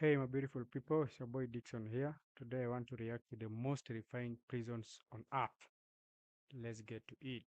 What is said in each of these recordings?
Hey, my beautiful people, it's your boy Dixon here. Today, I want to react to the most terrifying prisons on earth. Let's get to it.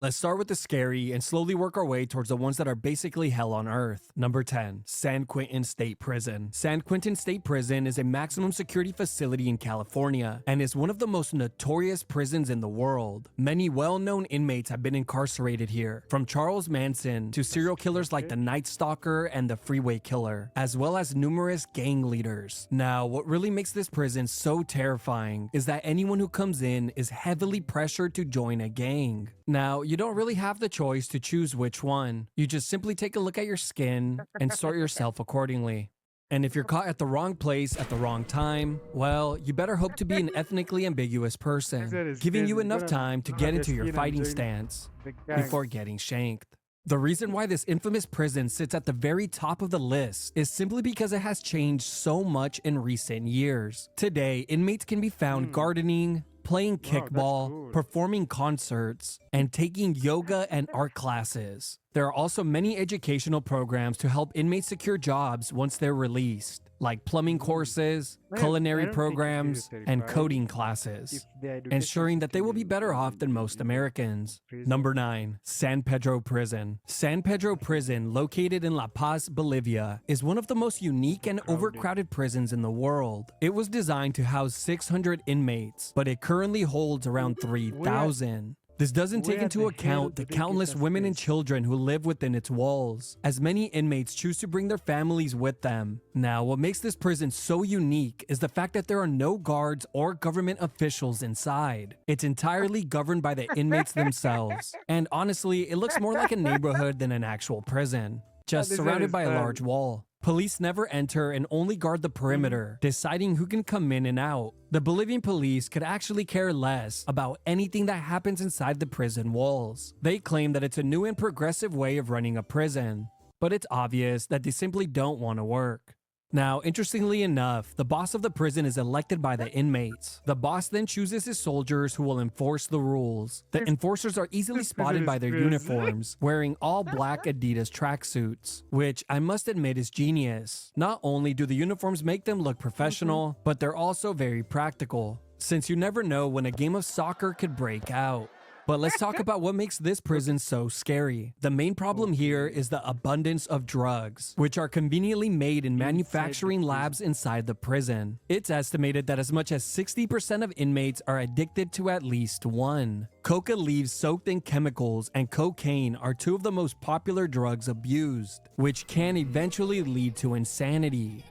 Let's start with the scary and slowly work our way towards the ones that are basically hell on earth. Number 10. San Quentin State Prison. San Quentin State Prison is a maximum security facility in California and is one of the most notorious prisons in the world. Many well-known inmates have been incarcerated here, from Charles Manson to serial killers like the Night Stalker and the Freeway Killer, as well as numerous gang leaders. Now, what really makes this prison so terrifying is that anyone who comes in is heavily pressured to join a gang. Now, you don't really have the choice to choose which one. You just simply take a look at your skin and sort yourself accordingly. And if you're caught at the wrong place at the wrong time, well, you better hope to be an ethnically ambiguous person, giving you enough time to get into your fighting stance before getting shanked. The reason why this infamous prison sits at the very top of the list is simply because it has changed so much in recent years. Today, inmates can be found gardening, playing kickball, performing concerts, and taking yoga and art classes. There are also many educational programs to help inmates secure jobs once they're released, like plumbing courses, culinary programs, and coding classes, ensuring that they will be better off than most Americans. Number 9. San Pedro Prison. San Pedro Prison, located in La Paz, Bolivia, is one of the most unique and overcrowded prisons in the world. It was designed to house 600 inmates, but it currently holds around 3,000. This doesn't take into account the countless women and children who live within its walls, as many inmates choose to bring their families with them. Now, what makes this prison so unique is the fact that there are no guards or government officials inside. It's entirely governed by the inmates themselves, and honestly, it looks more like a neighborhood than an actual prison, just surrounded by a large wall. Police never enter and only guard the perimeter, deciding who can come in and out. The Bolivian police could actually care less about anything that happens inside the prison walls. They claim that it's a new and progressive way of running a prison, but it's obvious that they simply don't want to work. Now, interestingly enough, the boss of the prison is elected by the inmates. The boss then chooses his soldiers who will enforce the rules. The enforcers are easily spotted by their uniforms, wearing all black Adidas tracksuits, which I must admit is genius. Not only do the uniforms make them look professional, but they're also very practical, since you never know when a game of soccer could break out. But let's talk about what makes this prison so scary. The main problem here is the abundance of drugs, which are conveniently made in manufacturing labs inside the prison. It's estimated that as much as 60% of inmates are addicted to at least one. Coca leaves soaked in chemicals and cocaine are two of the most popular drugs abused, which can eventually lead to insanity.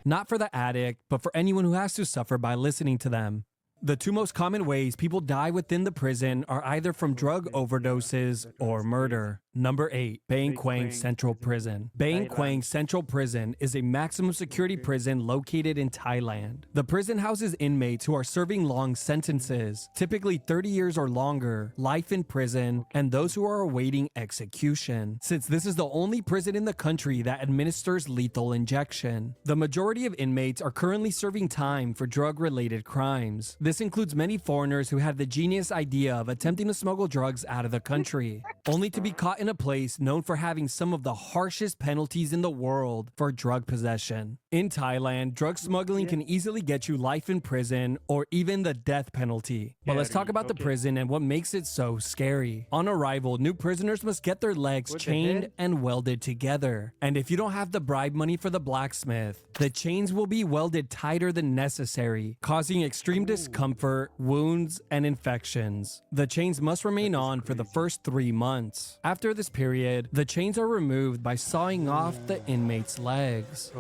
Not for the addict, but for anyone who has to suffer by listening to them. The two most common ways people die within the prison are either from drug overdoses or murder. Number 8. Bangkok Central Prison. Bangkok Central Prison is a maximum security prison located in Thailand. The prison houses inmates who are serving long sentences, typically 30 years or longer, life in prison, and those who are awaiting execution, since this is the only prison in the country that administers lethal injection. The majority of inmates are currently serving time for drug-related crimes. This includes many foreigners who had the genius idea of attempting to smuggle drugs out of the country, only to be caught in a place known for having some of the harshest penalties in the world for drug possession. In Thailand, drug smuggling can easily get you life in prison or even the death penalty. But let's talk about the prison and what makes it so scary. On arrival, new prisoners must get their legs chained and welded together. And if you don't have the bribe money for the blacksmith, the chains will be welded tighter than necessary, causing extreme discomfort, wounds, and infections. The chains must remain on for the first 3 months. After this period, the chains are removed by sawing off the inmate's legs.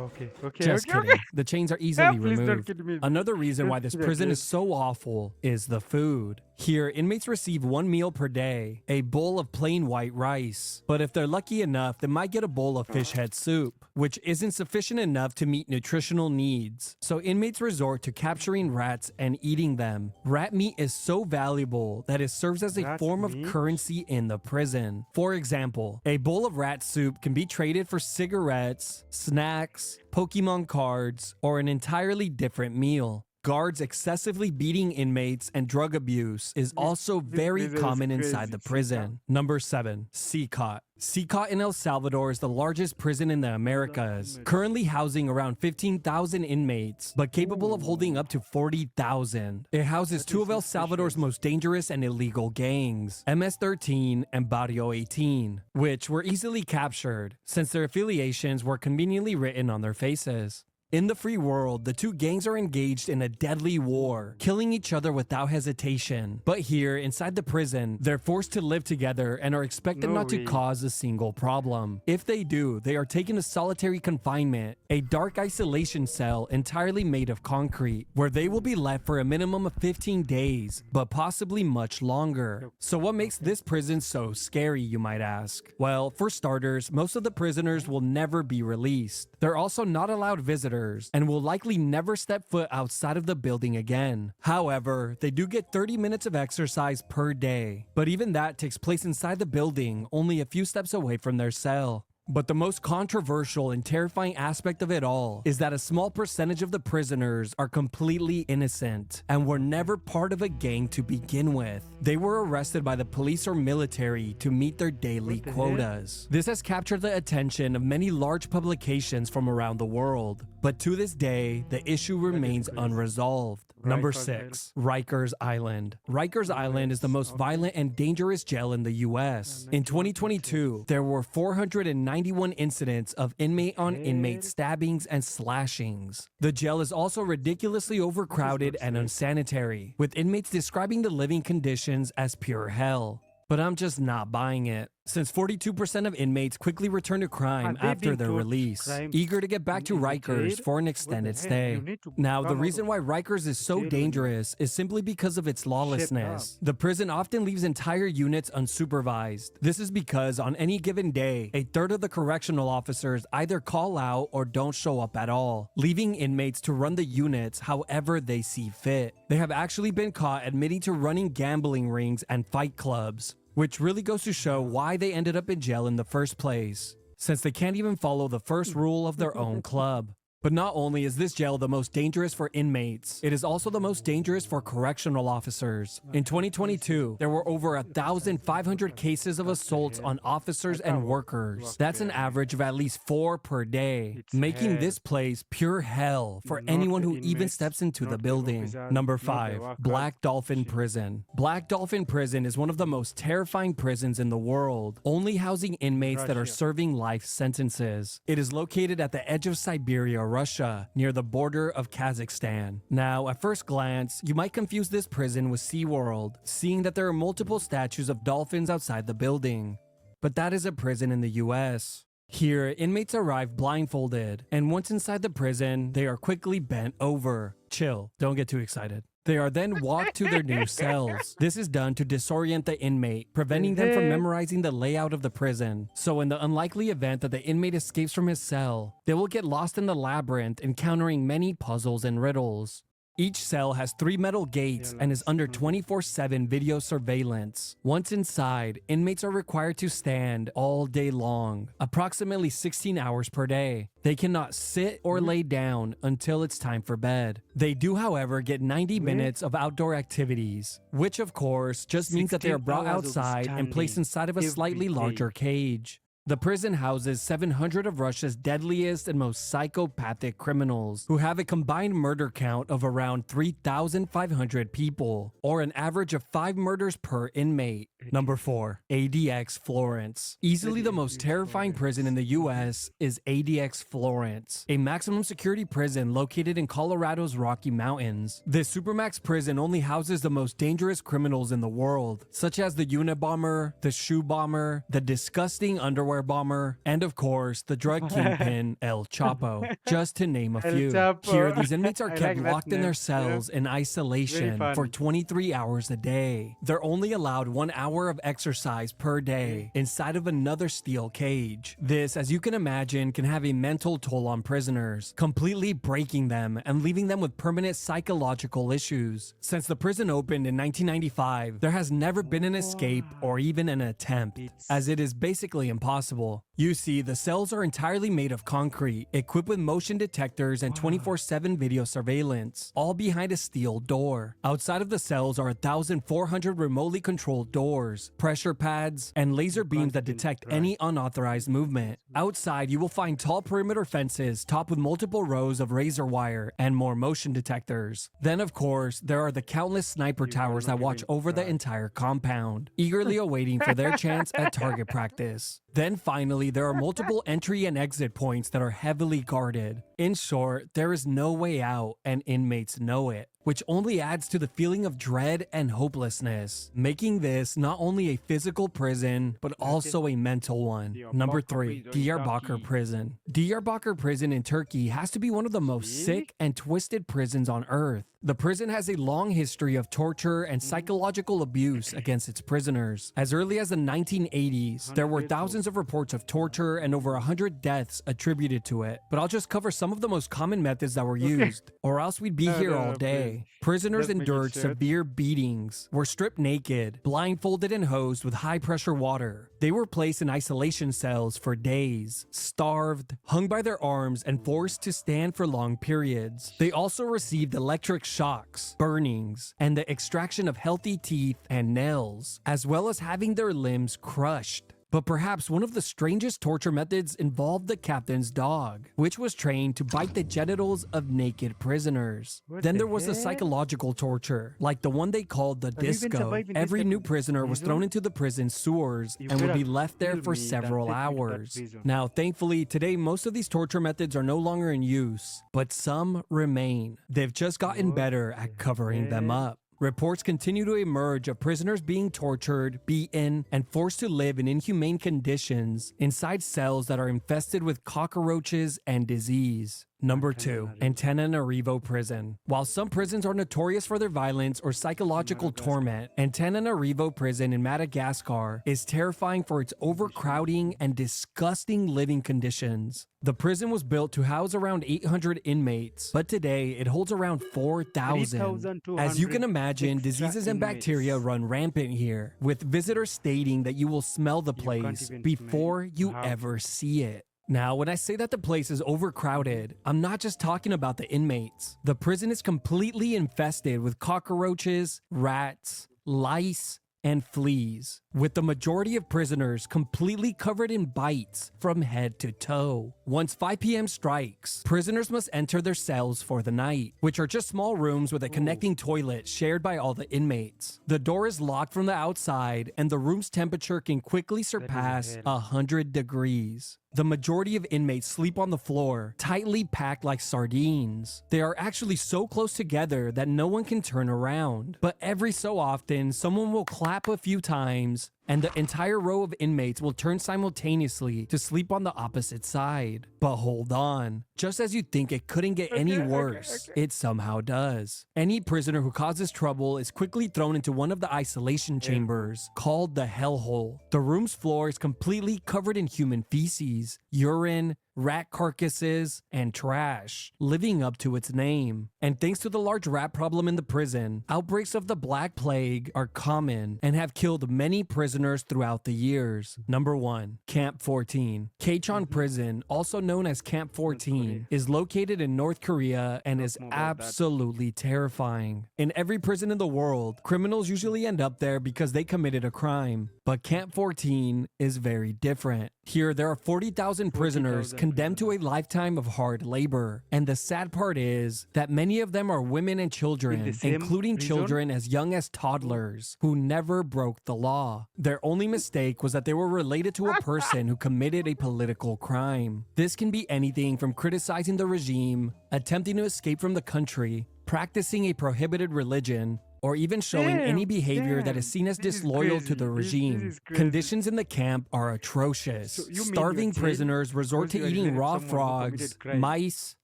Just kidding. The chains are easily removed. Another reason why this prison is so awful is the food. Here, inmates receive 1 meal per day, a bowl of plain white rice. But if they're lucky enough, they might get a bowl of fish head soup, which isn't sufficient enough to meet nutritional needs. So inmates resort to capturing rats and eating them. Rat meat is so valuable that it serves as a form of currency in the prison. For example, a bowl of rat soup can be traded for cigarettes, snacks, Pokemon cards, or an entirely different meal. Guards excessively beating inmates and drug abuse is also very prison is common crazy. inside the CECOT. prison. Number 7. CECOT. CECOT in El Salvador is the largest prison in the Americas, currently housing around 15,000 inmates, but capable of holding up to 40,000. It houses two of El Salvador's most dangerous and illegal gangs, MS-13 and Barrio 18, which were easily captured since their affiliations were conveniently written on their faces. In the free world, the two gangs are engaged in a deadly war, killing each other without hesitation. But here, inside the prison, they're forced to live together and are expected not to cause a single problem. If they do, they are taken to solitary confinement, a dark isolation cell entirely made of concrete, where they will be left for a minimum of 15 days, but possibly much longer. So what makes this prison so scary, you might ask? Well, for starters, most of the prisoners will never be released. They're also not allowed visitors and will likely never step foot outside of the building again. However, they do get 30 minutes of exercise per day, but even that takes place inside the building, only a few steps away from their cell. But the most controversial and terrifying aspect of it all is that a small percentage of the prisoners are completely innocent and were never part of a gang to begin with. They were arrested by the police or military to meet their daily quotas. This has captured the attention of many large publications from around the world, but to this day, the issue remains unresolved. Number 6. Rikers Island. Rikers Island is the most violent and dangerous jail in the US. In 2022, there were 491 incidents of inmate-on-inmate stabbings and slashings. The jail is also ridiculously overcrowded and unsanitary, with inmates describing the living conditions as pure hell. But I'm just not buying it, since 42% of inmates quickly return to crime after their release, eager to get back to Rikers for an extended stay. Now, the reason why Rikers is so dangerous is simply because of its lawlessness. The prison often leaves entire units unsupervised. This is because on any given day, a third of the correctional officers either call out or don't show up at all, leaving inmates to run the units however they see fit. They have actually been caught admitting to running gambling rings and fight clubs, which really goes to show why they ended up in jail in the first place, since they can't even follow the first rule of their own club. But not only is this jail the most dangerous for inmates, it is also the most dangerous for correctional officers. In 2022, there were over 1,500 cases of assaults on officers and workers. That's an average of at least 4 per day, making this place pure hell for anyone who even steps into the building. Number 5. Black Dolphin Prison. Black Dolphin Prison is one of the most terrifying prisons in the world, only housing inmates that are serving life sentences. It is located at the edge of Siberia, Russia, near the border of Kazakhstan. Now, at first glance, you might confuse this prison with SeaWorld, seeing that there are multiple statues of dolphins outside the building. But that is a prison in the US. Here, inmates arrive blindfolded, and once inside the prison, they are quickly bent over. Chill, don't get too excited. They are then walked to their new cells. This is done to disorient the inmate, preventing them from memorizing the layout of the prison. So in the unlikely event that the inmate escapes from his cell, they will get lost in the labyrinth, encountering many puzzles and riddles. Each cell has 3 metal gates and is under 24/7 video surveillance. Once inside, inmates are required to stand all day long, approximately 16 hours per day. They cannot sit or lay down until it's time for bed. They do, however, get 90 minutes of outdoor activities, which of course just means that they are brought outside and placed inside of a slightly larger cage. The prison houses 700 of Russia's deadliest and most psychopathic criminals, who have a combined murder count of around 3,500 people, or an average of 5 murders per inmate. Number 4. ADX Florence. Easily the most terrifying prison in the US is ADX Florence, a maximum security prison located in Colorado's Rocky Mountains. This supermax prison only houses the most dangerous criminals in the world, such as the Unabomber, the Shoe Bomber, the disgusting underwear bomber, and of course, the drug kingpin El Chapo, just to name a few. Here, these inmates are kept locked in their cells in isolation for 23 hours a day. They're only allowed 1 hour hour of exercise per day inside of another steel cage. This, as you can imagine, can have a mental toll on prisoners, completely breaking them and leaving them with permanent psychological issues. Since the prison opened in 1995, there has never been an escape or even an attempt, as it is basically impossible. You see, the cells are entirely made of concrete, equipped with motion detectors and 24/7 video surveillance, all behind a steel door. Outside of the cells are 1,400 remotely controlled doors, pressure pads, and laser beams that detect any unauthorized movement. Outside, you will find tall perimeter fences topped with multiple rows of razor wire and more motion detectors. Then, of course, there are the countless sniper towers that watch over the entire compound, eagerly awaiting for their chance at target practice. Then finally, there are multiple entry and exit points that are heavily guarded. In short, there is no way out, and inmates know it, which only adds to the feeling of dread and hopelessness, making this not only a physical prison, but also a mental one. Number 3, Diyarbakir Prison. Diyarbakir Prison in Turkey has to be one of the most sick and twisted prisons on earth. The prison has a long history of torture and psychological abuse against its prisoners. As early as the 1980s, there were thousands of reports of torture and over 100 deaths attributed to it. But I'll just cover some of the most common methods that were used, or else we'd be here all day. Prisoners endured severe beatings, were stripped naked, blindfolded and hosed with high-pressure water. They were placed in isolation cells for days, starved, hung by their arms, and forced to stand for long periods. They also received electric shocks, burnings, and the extraction of healthy teeth and nails, as well as having their limbs crushed. But perhaps one of the strangest torture methods involved the captain's dog, which was trained to bite the genitals of naked prisoners. Then there was the psychological torture, like the one they called the disco. Every new prisoner was thrown into the prison sewers and would be left there for several hours. Now, thankfully, today most of these torture methods are no longer in use, but some remain. They've just gotten better at covering them up. Reports continue to emerge of prisoners being tortured, beaten, and forced to live in inhumane conditions inside cells that are infested with cockroaches and disease. Number 2, Antananarivo Prison. While some prisons are notorious for their violence or psychological torment, Antananarivo Prison in Madagascar is terrifying for its overcrowding and disgusting living conditions. The prison was built to house around 800 inmates, but today it holds around 4,000. As you can imagine, diseases and bacteria run rampant here, with visitors stating that you will smell the place before you ever see it. Now, when I say that the place is overcrowded, I'm not just talking about the inmates. The prison is completely infested with cockroaches, rats, lice, and fleas, with the majority of prisoners completely covered in bites from head to toe. Once 5 p.m. strikes, prisoners must enter their cells for the night, which are just small rooms with a connecting toilet shared by all the inmates. The door is locked from the outside, and the room's temperature can quickly surpass 100 degrees. The majority of inmates sleep on the floor, tightly packed like sardines. They are actually so close together that no one can turn around. But every so often, someone will clap a few times, and the entire row of inmates will turn simultaneously to sleep on the opposite side. But hold on, just as you think it couldn't get any worse, it somehow does. Any prisoner who causes trouble is quickly thrown into one of the isolation chambers, called the hellhole. The room's floor is completely covered in human feces, urine, rat carcasses, and trash, living up to its name. And thanks to the large rat problem in the prison, outbreaks of the Black Plague are common and have killed many prisoners throughout the years. Number 1, Camp 14. Kwang Prison, also known as Camp 14, is located in North Korea and is absolutely terrifying. In every prison in the world, criminals usually end up there because they committed a crime. But Camp 14 is very different. Here, there are 40,000 prisoners condemned to a lifetime of hard labor. And the sad part is that many of them are women and children, including children as young as toddlers, who never broke the law. Their only mistake was that they were related to a person who committed a political crime. This can be anything from criticizing the regime, attempting to escape from the country, practicing a prohibited religion, or even showing any behavior that is seen as disloyal to the regime. Conditions in the camp are atrocious. Starving prisoners resort to eating raw frogs, mice,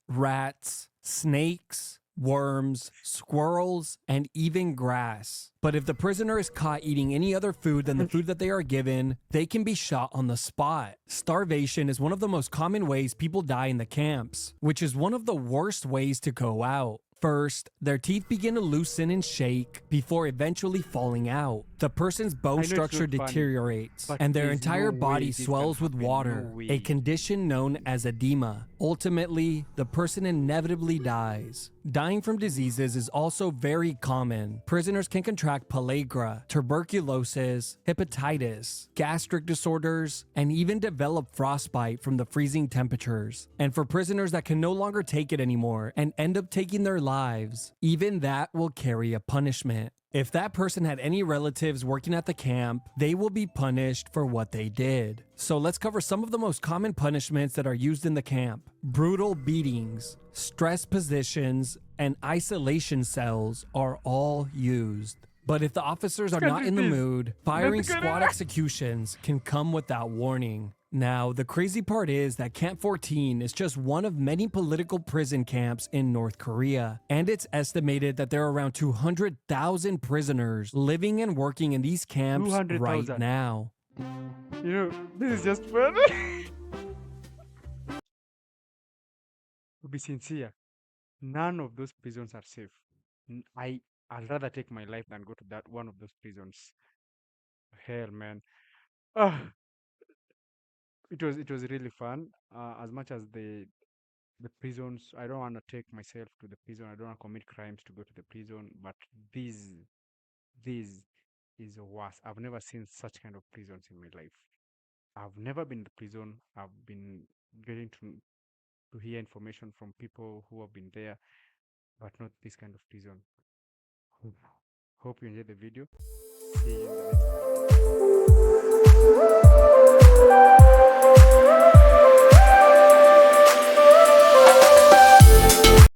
rats, snakes, worms, squirrels, and even grass. But if the prisoner is caught eating any other food than the food that they are given, they can be shot on the spot. Starvation is one of the most common ways people die in the camps, which is one of the worst ways to go out. First, their teeth begin to loosen and shake before eventually falling out. The person's bone structure deteriorates, and their entire body swells with water, a condition known as edema. Ultimately, the person inevitably dies. Dying from diseases is also very common. Prisoners can contract pellagra, tuberculosis, hepatitis, gastric disorders, and even develop frostbite from the freezing temperatures. And for prisoners that can no longer take it anymore and end up taking their lives, even that will carry a punishment. If that person had any relatives working at the camp, they will be punished for what they did. So let's cover some of the most common punishments that are used in the camp. Brutal beatings, stress positions, and isolation cells are all used. But if the officers are not in the mood, firing squad executions can come without warning. Now, the crazy part is that Camp 14 is just one of many political prison camps in North Korea, and it's estimated that there are around 200,000 prisoners living and working in these camps right now. You know, this is just fun. To be sincere, none of those prisons are safe. I'd rather take my life than go to that one of those prisons. Hell, man. Ah, it was really fun. As much as the prisons, I don't want to take myself to the prison. I don't want to commit crimes to go to the prison. But this is worse. I've never seen such kind of prisons in my life. I've never been to prison. I've been getting to hear information from people who have been there, but not this kind of prison. Hope you enjoyed the video. See you in the next video.